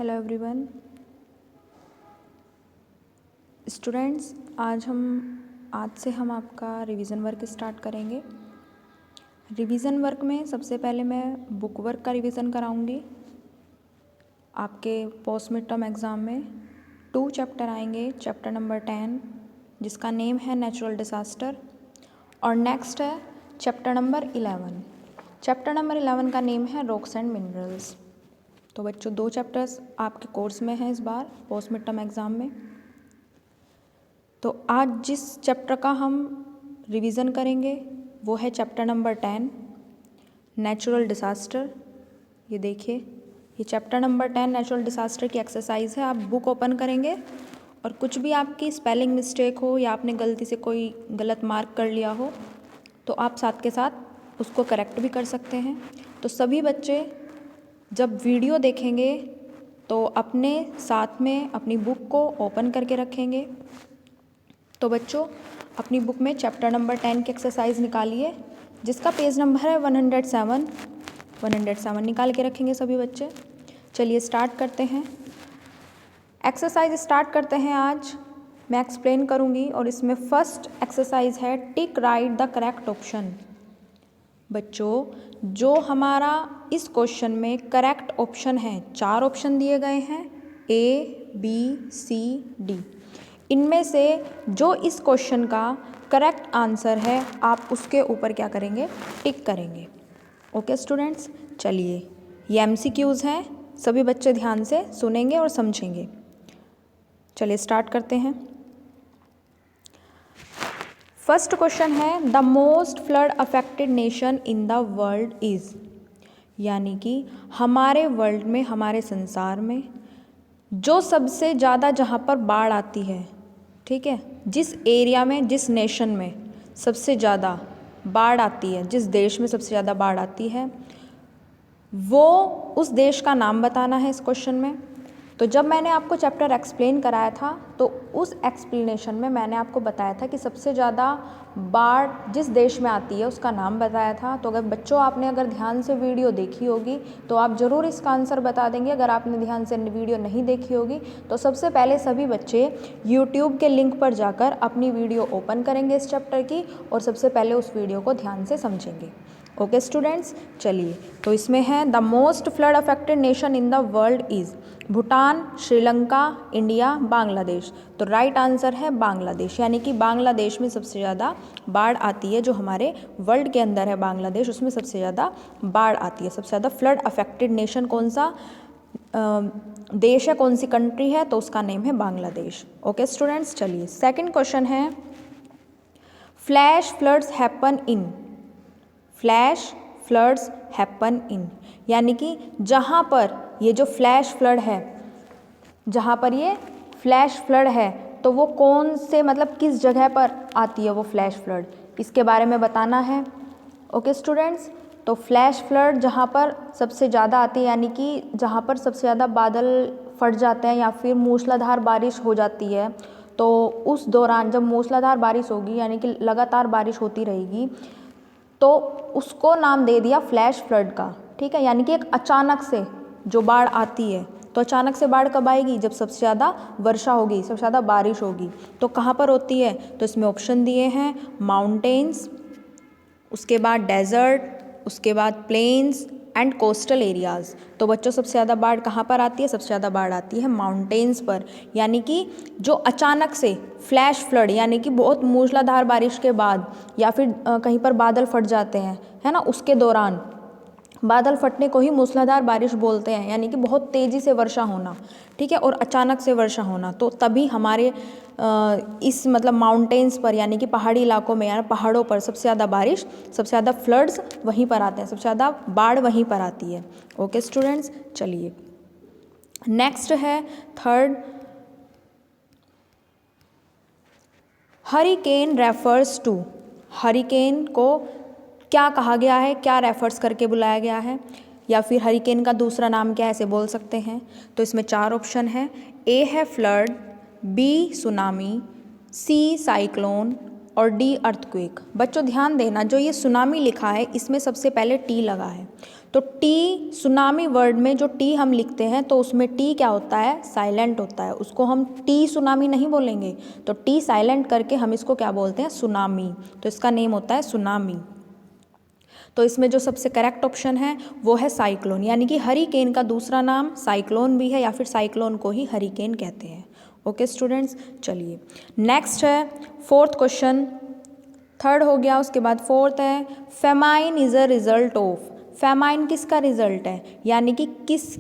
Hello everyone students, आज से हम आपका रिवीजन वर्क स्टार्ट करेंगे। रिवीजन वर्क में सबसे पहले मैं बुक वर्क का रिवीजन कराऊंगी। आपके पोस्ट मिड टर्म एग्ज़ाम में 2 चैप्टर आएंगे। चैप्टर नंबर 10 जिसका नेम है नेचुरल डिज़ास्टर, और नेक्स्ट है चैप्टर नंबर 11। चैप्टर नंबर 11 का नेम है रॉक्स एंड मिनरल्स। तो बच्चों 2 चैप्टर्स आपके कोर्स में हैं इस बार पोस्ट मिड टर्म एग्ज़ाम में। तो आज जिस चैप्टर का हम रिवीजन करेंगे वो है चैप्टर नंबर 10 नेचुरल डिज़ास्टर। ये देखिए, ये चैप्टर नंबर 10 नेचुरल डिज़ास्टर की एक्सरसाइज है। आप बुक ओपन करेंगे और कुछ भी आपकी स्पेलिंग मिस्टेक हो या आपने गलती से कोई गलत मार्क कर लिया हो तो आप साथ के साथ उसको करेक्ट भी कर सकते हैं। तो सभी बच्चे जब वीडियो देखेंगे तो अपने साथ में अपनी बुक को ओपन करके रखेंगे। तो बच्चों अपनी बुक में चैप्टर नंबर 10 की एक्सरसाइज निकालिए जिसका पेज नंबर है 107 निकाल के रखेंगे सभी बच्चे। चलिए स्टार्ट करते हैं। एक्सरसाइज स्टार्ट करते हैं। आज मैं एक्सप्लेन करूँगी और इसमें फर्स्ट एक्सरसाइज है टिक राइट द करेक्ट ऑप्शन। बच्चों जो हमारा इस क्वेश्चन में करेक्ट ऑप्शन है, 4 ऑप्शन दिए गए हैं A, B, C, D। इनमें से जो इस क्वेश्चन का करेक्ट आंसर है आप उसके ऊपर क्या करेंगे, टिक करेंगे। ओके स्टूडेंट्स, चलिए ये MCQs हैं, सभी बच्चे ध्यान से सुनेंगे और समझेंगे। चलिए स्टार्ट करते हैं। फर्स्ट क्वेश्चन है the most flood affected nation in the world is, यानी कि हमारे वर्ल्ड में, हमारे संसार में जो सबसे ज़्यादा जहाँ पर बाढ़ आती है, ठीक है, जिस एरिया में, जिस नेशन में सबसे ज़्यादा बाढ़ आती है, जिस देश में सबसे ज़्यादा बाढ़ आती है, वो उस देश का नाम बताना है इस क्वेश्चन में। तो जब मैंने आपको चैप्टर एक्सप्लेन कराया था तो उस एक्सप्लेनेशन में मैंने आपको बताया था कि सबसे ज़्यादा बाढ़ जिस देश में आती है उसका नाम बताया था। तो अगर बच्चों आपने अगर ध्यान से वीडियो देखी होगी तो आप ज़रूर इसका आंसर बता देंगे। अगर आपने ध्यान से वीडियो नहीं देखी होगी तो सबसे पहले सभी बच्चे यूट्यूब के लिंक पर जाकर अपनी वीडियो ओपन करेंगे इस चैप्टर की और सबसे पहले उस वीडियो को ध्यान से समझेंगे। ओके स्टूडेंट्स, चलिए तो इसमें है the most flood affected nation in the world is Bhutan, Sri Lanka, India, Bangladesh. तो राइट आंसर है बांग्लादेश, यानी कि बांग्लादेश में सबसे ज़्यादा बाढ़ आती है। जो हमारे वर्ल्ड के अंदर है बांग्लादेश, उसमें सबसे ज़्यादा बाढ़ आती है। सबसे ज़्यादा फ्लड अफेक्टेड नेशन कौन सा देश है, कौन सी कंट्री है, तो उसका नेम है बांग्लादेश। ओके स्टूडेंट्स, चलिए सेकंड क्वेश्चन है flash floods happen in, flash floods happen in, यानी कि जहाँ पर ये जो फ्लैश फ्लड है, जहाँ पर ये फ्लैश फ्लड है तो वो कौन से, मतलब किस जगह पर आती है वो फ्लैश फ्लड, इसके बारे में बताना है। ओके स्टूडेंट्स, तो फ्लैश फ्लड जहाँ पर सबसे ज़्यादा आती है, यानी कि जहाँ पर सबसे ज़्यादा बादल फट जाते हैं या फिर मूसलाधार बारिश हो जाती है, तो उस दौरान जब मूसलाधार बारिश होगी यानी कि लगातार बारिश होती रहेगी तो उसको नाम दे दिया फ्लैश फ्लड का, ठीक है। यानी कि एक अचानक से जो बाढ़ आती है, तो अचानक से बाढ़ कब आएगी, जब सबसे ज़्यादा वर्षा होगी, सबसे ज़्यादा बारिश होगी। तो कहाँ पर होती है, तो इसमें ऑप्शन दिए हैं माउंटेन्स, उसके बाद डेजर्ट, उसके बाद प्लेन्स एंड कोस्टल एरियाज़। तो बच्चों सबसे ज़्यादा बाढ़ कहाँ पर आती है, सबसे ज़्यादा बाढ़ आती है माउंटेन्स पर, यानी कि जो अचानक से फ्लैश फ्लड, यानी कि बहुत मूसलाधार बारिश के बाद या फिर कहीं पर बादल फट जाते हैं, है ना, उसके दौरान, बादल फटने को ही मूसलाधार बारिश बोलते हैं, यानी कि बहुत तेज़ी से वर्षा होना, ठीक है, और अचानक से वर्षा होना। तो तभी हमारे इस मतलब माउंटेन्स पर, यानी कि पहाड़ी इलाकों में, यानी पहाड़ों पर सबसे ज़्यादा बारिश, सबसे ज़्यादा फ्लड्स वहीं पर आते हैं, सबसे ज़्यादा बाढ़ वहीं पर आती है। ओके स्टूडेंट्स, चलिए नेक्स्ट है third, hurricane refers to, hurricane को क्या कहा गया है, क्या रेफर्स करके बुलाया गया है, या फिर हरिकेन का दूसरा नाम क्या है, ऐसे बोल सकते हैं। तो इसमें 4 ऑप्शन है। A है flood, B tsunami, C cyclone, और डी अर्थक्वेक। बच्चों ध्यान देना, जो ये सुनामी लिखा है इसमें सबसे पहले टी लगा है, तो टी सुनामी वर्ड में जो टी हम लिखते हैं तो उसमें टी क्या होता है, साइलेंट होता है, उसको हम टी सुनामी नहीं बोलेंगे, तो टी साइलेंट करके हम इसको क्या बोलते हैं, सुनामी, तो इसका नेम होता है सुनामी। तो इसमें जो सबसे करेक्ट ऑप्शन है वो है साइक्लोन, यानी कि हरिकेन का दूसरा नाम साइक्लोन भी है या फिर साइक्लोन को ही हरिकेन कहते हैं। ओके स्टूडेंट्स, चलिए नेक्स्ट है फोर्थ क्वेश्चन, थर्ड हो गया, उसके बाद फोर्थ है famine is a result of. Famine किसका रिजल्ट है, यानी कि किस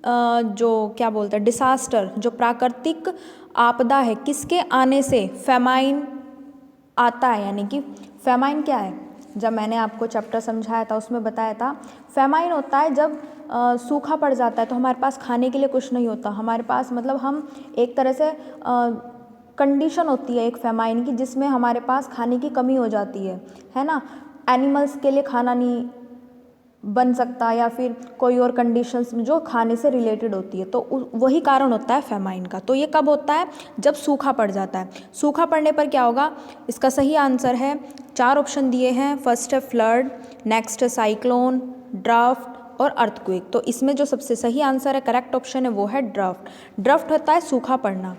जो क्या बोलते हैं डिसास्टर, जो प्राकृतिक आपदा है, किसके आने से फेमाइन आता है, यानी कि फेमाइन क्या है, जब मैंने आपको चैप्टर समझाया था उसमें बताया था फेमाइन होता है जब सूखा पड़ जाता है तो हमारे पास खाने के लिए कुछ नहीं होता, हमारे पास मतलब हम एक तरह से कंडीशन होती है एक फेमाइन की जिसमें हमारे पास खाने की कमी हो जाती है ना, एनिमल्स के लिए खाना नहीं बन सकता या फिर कोई और कंडीशंस में जो खाने से रिलेटेड होती है, तो वही कारण होता है फेमाइन का। तो ये कब होता है, जब सूखा पड़ जाता है। सूखा पड़ने पर क्या होगा, इसका सही आंसर है, 4 ऑप्शन दिए हैं, फर्स्ट है फ्लड, नेक्स्ट है साइक्लोन, ड्राफ्ट और अर्थक्वेक। तो इसमें जो सबसे सही आंसर है, करेक्ट ऑप्शन है, वो है ड्राफ्ट। ड्राफ्ट होता है सूखा पड़ना,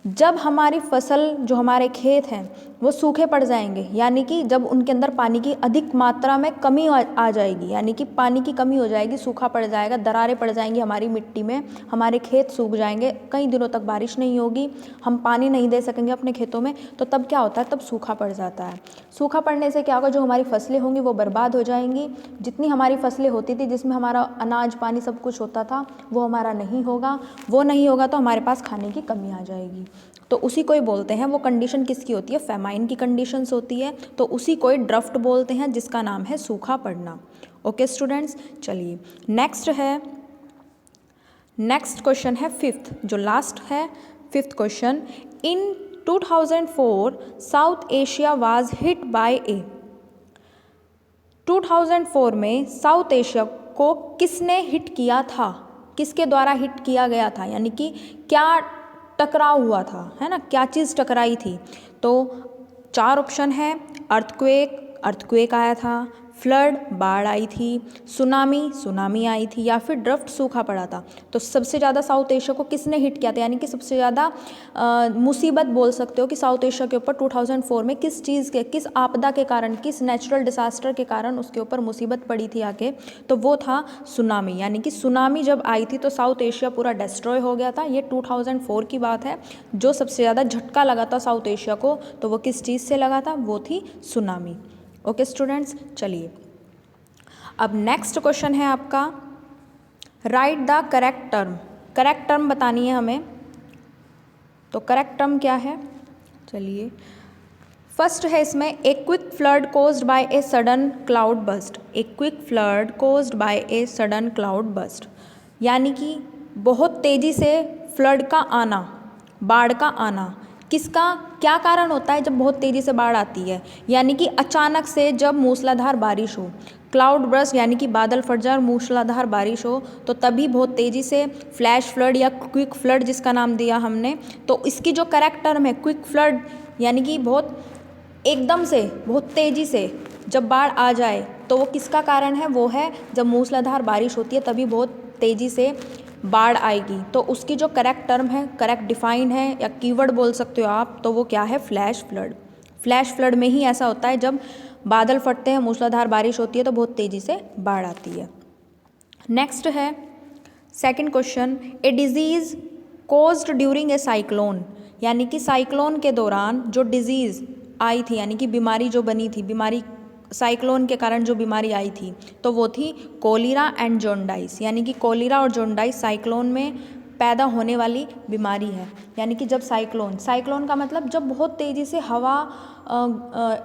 जब हमारी फसल जो हमारे खेत हैं वो सूखे पड़ जाएंगे, यानी कि जब उनके अंदर पानी की अधिक मात्रा में कमी आ जाएगी, यानी कि पानी की कमी हो जाएगी, सूखा पड़ जाएगा, दरारें पड़ जाएंगी हमारी मिट्टी में, हमारे खेत सूख जाएंगे, कई दिनों तक बारिश नहीं होगी, हम पानी नहीं दे सकेंगे अपने खेतों में, तो तब क्या होता है, तब सूखा पड़ जाता है। सूखा पड़ने से क्या होगा, जो हमारी फसलें होंगी वो बर्बाद हो जाएंगी, जितनी हमारी फसलें होती थी जिसमें हमारा अनाज पानी सब कुछ होता था वो हमारा नहीं होगा, वो नहीं होगा तो हमारे पास खाने की कमी आ जाएगी। तो उसी को ही बोलते हैं, वो कंडीशन किसकी होती है, फेमाइन की कंडीशंस होती है, तो उसी को ही ड्राफ्ट बोलते हैं जिसका नाम है सूखा पड़ना। ओके स्टूडेंट्स, चलिए नेक्स्ट क्वेश्चन है फिफ्थ, जो लास्ट है fifth question. In 2004 South Asia was hit by a. 2004 में साउथ एशिया को किसने हिट किया था, किसके द्वारा हिट किया गया था, यानी कि क्या टकराव हुआ था, है ना, क्या चीज़ टकराई थी। तो 4 ऑप्शन है, अर्थक्वेक आया था, फ्लड बाढ़ आई थी, सुनामी आई थी, या फिर ड्राफ्ट सूखा पड़ा था। तो सबसे ज़्यादा साउथ एशिया को किसने हिट किया था, यानी कि सबसे ज़्यादा मुसीबत बोल सकते हो कि साउथ एशिया के ऊपर 2004 में किस चीज़ के, किस आपदा के कारण, किस नेचुरल डिसास्टर के कारण उसके ऊपर मुसीबत पड़ी थी आके, तो वो था सुनामी। यानी कि सुनामी जब आई थी तो साउथ एशिया पूरा डिस्ट्रॉय हो गया था। ये 2004 की बात है। जो सबसे ज़्यादा झटका लगा था साउथ एशिया को, तो वो किस चीज़ से लगा था, वो थी सुनामी। ओके स्टूडेंट्स, चलिए अब नेक्स्ट क्वेश्चन है आपका, right the correct term. Correct term बतानी है हमें, तो करेक्ट टर्म क्या है, चलिए फर्स्ट है इसमें, a quick flood caused by a sudden cloud burst. A quick flood caused by a sudden cloud burst, यानी कि बहुत तेज़ी से फ्लड का आना, बाढ़ का आना, किसका क्या कारण होता है जब बहुत तेज़ी से बाढ़ आती है, यानी कि अचानक से जब मूसलाधार बारिश हो, क्लाउड बर्स्ट यानी कि बादल फट जाए और मूसलाधार बारिश हो, तो तभी बहुत तेज़ी से फ्लैश फ्लड या क्विक फ्लड जिसका नाम दिया हमने, तो इसकी जो करेक्ट टर्म है क्विक फ्लड, यानी कि बहुत एकदम से बहुत तेज़ी से जब बाढ़ आ जाए, तो वो किसका कारण है, वो है जब मूसलाधार बारिश होती है तभी बहुत तेज़ी से बाढ़ आएगी। तो उसकी जो करेक्ट टर्म है, करेक्ट डिफाइन है या कीवर्ड बोल सकते हो आप, तो वो क्या है, फ्लैश फ्लड। फ्लैश फ्लड में ही ऐसा होता है जब बादल फटते हैं, मूसलाधार बारिश होती है तो बहुत तेज़ी से बाढ़ आती है। नेक्स्ट है second question, A disease caused during a cyclone, यानी कि साइक्लोन के दौरान जो डिजीज़ आई थी, यानी कि बीमारी जो बनी थी, बीमारी साइक्लोन के कारण जो बीमारी आई थी, तो वो थी कोलेरा एंड जॉन्डाइस। यानी कि कोलेरा और जॉन्डाइस साइक्लोन में पैदा होने वाली बीमारी है। यानी कि जब साइक्लोन का मतलब जब बहुत तेज़ी से हवा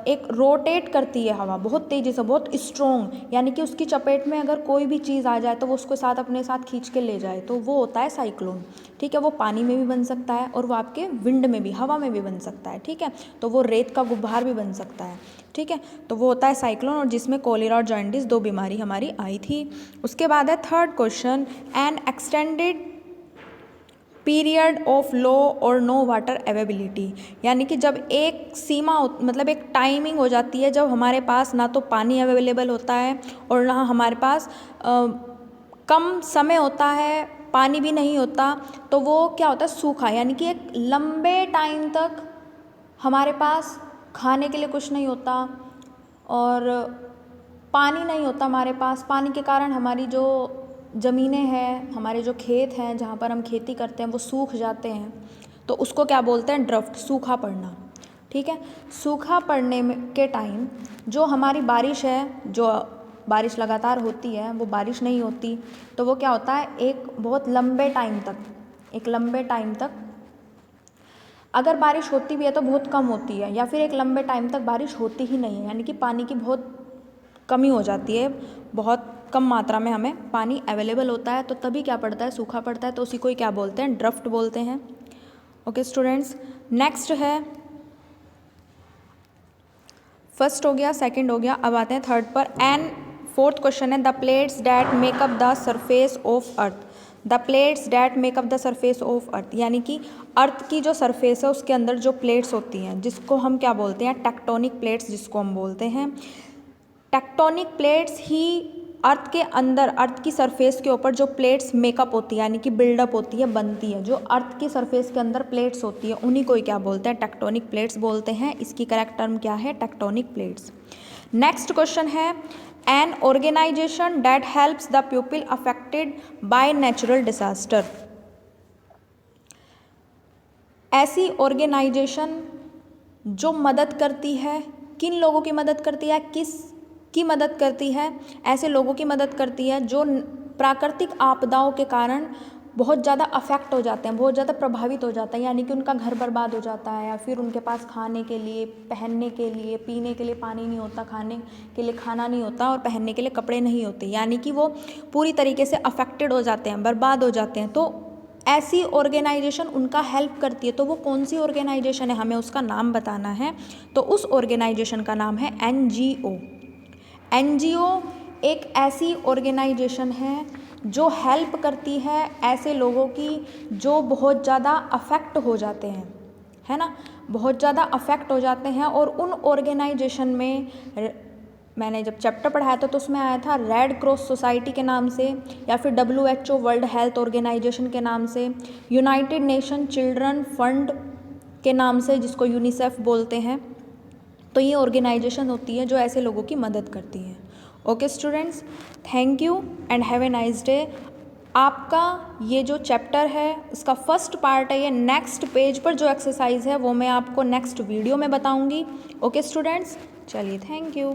एक रोटेट करती है, हवा बहुत तेज़ी से, बहुत स्ट्रोंग, यानी कि उसकी चपेट में अगर कोई भी चीज़ आ जाए तो वो उसको साथ अपने साथ खींच के ले जाए, तो वो होता है साइक्लोन। ठीक है, वो पानी में भी बन सकता है और वो आपके विंड में भी, हवा में भी बन सकता है। ठीक है, तो वो रेत का गुब्बार भी बन सकता है। ठीक है, तो वो होता है साइक्लोन, और जिसमें कोलेरा और जॉन्डिस 2 बीमारी हमारी आई थी। उसके बाद है third question, N extended period of low और नो वाटर अवेलेबिलिटी, यानी कि जब एक सीमा मतलब एक टाइमिंग हो जाती है जब हमारे पास ना तो पानी अवेलेबल होता है और ना हमारे पास कम समय होता है, पानी भी नहीं होता, तो वो क्या होता है, सूखा, यानी कि एक लंबे टाइम तक हमारे पास खाने के लिए कुछ नहीं होता और पानी नहीं होता हमारे पास। पानी के कारण हमारी जो ज़मीनें हैं, हमारे जो खेत हैं जहाँ पर हम खेती करते हैं वो सूख जाते हैं, तो उसको क्या बोलते हैं, ड्राफ्ट, सूखा पड़ना। ठीक है, सूखा पड़ने के टाइम जो हमारी बारिश है, जो बारिश लगातार होती है वो बारिश नहीं होती, तो वो क्या होता है, एक बहुत लंबे टाइम तक अगर बारिश होती भी है तो बहुत कम होती है, या फिर एक लंबे टाइम तक बारिश होती ही नहीं है, यानी कि पानी की बहुत कमी हो जाती है, बहुत कम मात्रा में हमें पानी अवेलेबल होता है, तो तभी क्या पड़ता है, सूखा पड़ता है, तो उसी को ही क्या बोलते हैं, ड्राफ्ट बोलते हैं। ओके स्टूडेंट्स, नेक्स्ट है, फर्स्ट हो गया, सेकंड हो गया, अब आते हैं थर्ड पर। एंड फोर्थ क्वेश्चन है, the plates that makeup the surface of earth. The plates that makeup the surface of earth, यानी कि अर्थ की जो सरफेस है उसके अंदर जो प्लेट्स होती हैं, जिसको हम क्या बोलते हैं, टेक्टोनिक प्लेट्स जिसको हम बोलते हैं। टेक्टोनिक प्लेट्स ही अर्थ के अंदर, अर्थ की सरफेस के ऊपर जो प्लेट्स मेकअप होती है, यानी कि बिल्डअप होती है, बनती है, जो अर्थ की सरफेस के अंदर प्लेट्स होती है, उन्हीं को ही क्या बोलते हैं, टेक्टोनिक प्लेट्स बोलते हैं। इसकी करेक्ट टर्म क्या है, टेक्टोनिक प्लेट्स। नेक्स्ट क्वेश्चन है, an organization that helps the people affected by natural disaster. ऐसी ऑर्गेनाइजेशन जो मदद करती है, किन लोगों की मदद करती है, किस की मदद करती है, ऐसे लोगों की मदद करती है जो प्राकृतिक आपदाओं के कारण बहुत ज़्यादा अफेक्ट हो जाते हैं, बहुत ज़्यादा प्रभावित हो जाते हैं, यानी कि उनका घर बर्बाद हो जाता है, या फिर उनके पास खाने के लिए, पहनने के लिए, पीने के लिए पानी नहीं होता, खाने के लिए खाना नहीं होता और पहनने के लिए कपड़े नहीं होते, यानी कि वो पूरी तरीके से अफेक्टेड हो जाते हैं, बर्बाद हो जाते हैं, तो ऐसी ऑर्गेनाइजेशन उनका हेल्प करती है। तो वो कौन सी ऑर्गेनाइजेशन है, हमें उसका नाम बताना है, तो उस ऑर्गेनाइजेशन का नाम है NGO। NGO एक ऐसी ऑर्गेनाइजेशन है जो हेल्प करती है ऐसे लोगों की जो बहुत ज़्यादा अफेक्ट हो जाते हैं, है ना, बहुत ज़्यादा अफेक्ट हो जाते हैं। और उन ऑर्गेनाइजेशन में मैंने जब चैप्टर पढ़ाया था तो उसमें आया था रेड क्रॉस सोसाइटी के नाम से, या फिर WHO वर्ल्ड हेल्थ ऑर्गेनाइजेशन के नाम से, यूनाइटेड नेशन चिल्ड्रन फंड के नाम से जिसको यूनिसेफ बोलते हैं। तो ये ऑर्गेनाइजेशन होती है जो ऐसे लोगों की मदद करती है। Okay students, thank you and have a nice day. आपका ये जो चैप्टर है उसका फर्स्ट पार्ट है, ये नेक्स्ट पेज पर जो एक्सरसाइज है वो मैं आपको नेक्स्ट वीडियो में बताऊंगी। ओके स्टूडेंट्स, चलिए, थैंक यू।